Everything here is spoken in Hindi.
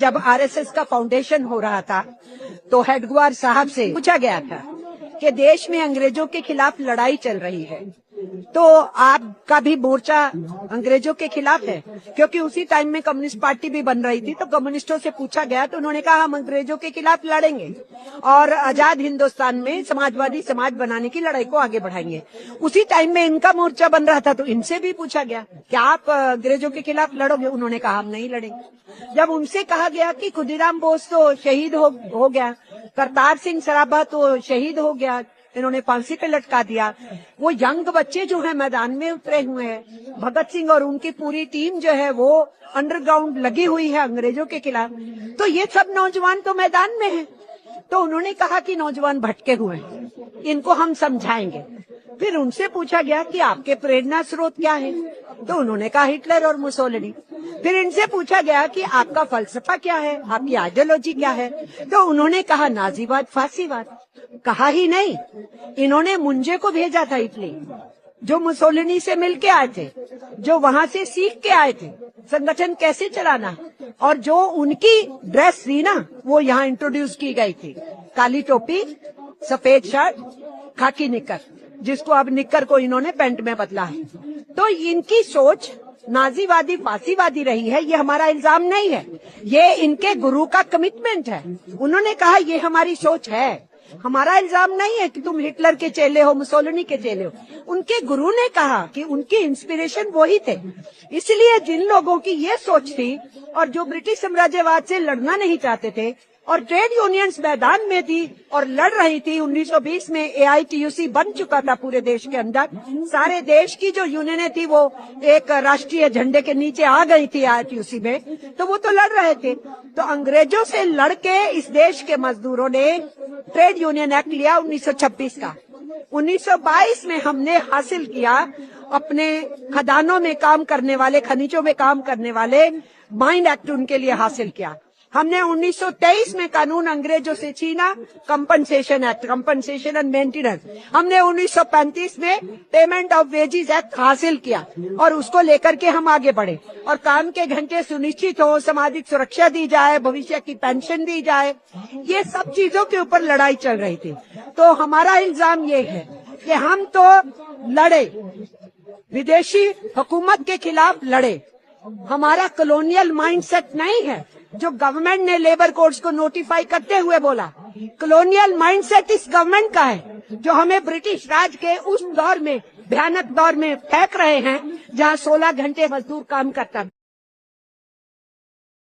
जब आरएसएस का फाउंडेशन हो रहा था तो हेडगेवार साहब से पूछा गया था कि देश में अंग्रेजों के खिलाफ लड़ाई चल रही है, तो आपका भी मोर्चा अंग्रेजों के खिलाफ है? क्योंकि उसी टाइम में कम्युनिस्ट पार्टी भी बन रही थी, तो कम्युनिस्टों से पूछा गया तो उन्होंने कहा हम अंग्रेजों के खिलाफ लड़ेंगे और आजाद हिंदुस्तान में समाजवादी समाज बनाने की लड़ाई को आगे बढ़ाएंगे। उसी टाइम में इनका मोर्चा बन रहा था, तो इनसे भी पूछा गया क्या आप अंग्रेजों के खिलाफ लड़ोगे? उन्होंने कहा हम नहीं लड़ेंगे। जब उनसे कहा गया कि खुदीराम बोस तो शहीद हो गया, करतार सिंह सराभा तो शहीद हो गया, इन्होंने फांसी पे लटका दिया, वो यंग बच्चे जो है मैदान में उतरे हुए हैं, भगत सिंह और उनकी पूरी टीम जो है वो अंडरग्राउंड लगी हुई है अंग्रेजों के खिलाफ, तो ये सब नौजवान तो मैदान में है। तो उन्होंने कहा कि नौजवान भटके हुए हैं, इनको हम समझाएंगे। फिर उनसे पूछा गया कि आपके प्रेरणा स्रोत क्या है, तो उन्होंने कहा हिटलर और मुसोलिनी। फिर इनसे पूछा गया कि आपका फलसफा क्या है, आपकी आइडियोलॉजी क्या है, तो उन्होंने कहा नाजीवाद फासीवाद। कहा ही नहीं, इन्होंने मुंजे को भेजा था इटली, जो मुसोलिनी से मिलके आए थे, जो वहां से सीख के आए थे संगठन कैसे चलाना, और जो उनकी ड्रेस थी ना वो यहाँ इंट्रोड्यूस की गई थी, काली टोपी, सफेद शर्ट, खाकी निक्कर, जिसको अब निक्कर को इन्होंने पैंट में बदला है। तो इनकी सोच नाजीवादी फासीवादी रही है, ये हमारा इल्जाम नहीं है, ये इनके गुरु का कमिटमेंट है। उन्होंने कहा ये हमारी सोच है, हमारा इल्जाम नहीं है कि तुम हिटलर के चेले हो, मुसोलिनी के चेले हो। उनके गुरु ने कहा कि उनकी इंस्पिरेशन वही थे। इसलिए जिन लोगों की ये सोच थी और जो ब्रिटिश साम्राज्यवाद से लड़ना नहीं चाहते थे और ट्रेड यूनियंस मैदान में थी और लड़ रही थी, 1920 में AITUC बन चुका था पूरे देश के अंदर, सारे देश की जो यूनियनें थी वो एक राष्ट्रीय झंडे के नीचे आ गई थी AITUC में, तो वो तो लड़ रहे थे। तो अंग्रेजों से लड़के इस देश के मजदूरों ने ट्रेड यूनियन एक्ट लिया 1926 का। 1922 में हमने हासिल किया, अपने खदानों में काम करने वाले, खनिजों में काम करने वाले माइन एक्ट उनके लिए हासिल किया। हमने 1923 में कानून अंग्रेजों से छीना, compensation act, compensation and maintenance. हमने 1935 में पेमेंट ऑफ वेजेस एक्ट हासिल किया और उसको लेकर के हम आगे बढ़े और काम के घंटे सुनिश्चित हो, सामाजिक सुरक्षा दी जाए, भविष्य की पेंशन दी जाए, ये सब चीजों के ऊपर लड़ाई चल रही थी। तो हमारा इल्जाम ये है कि हम तो लड़े, विदेशी हुकूमत के खिलाफ लड़े, हमारा कॉलोनियल माइंडसेट नहीं है जो गवर्नमेंट ने लेबर कोड्स को नोटिफाई करते हुए बोला। कॉलोनियल माइंडसेट इस गवर्नमेंट का है जो हमें ब्रिटिश राज के उस दौर में, भयानक दौर में फेंक रहे हैं जहां 16 घंटे मजदूर काम करता।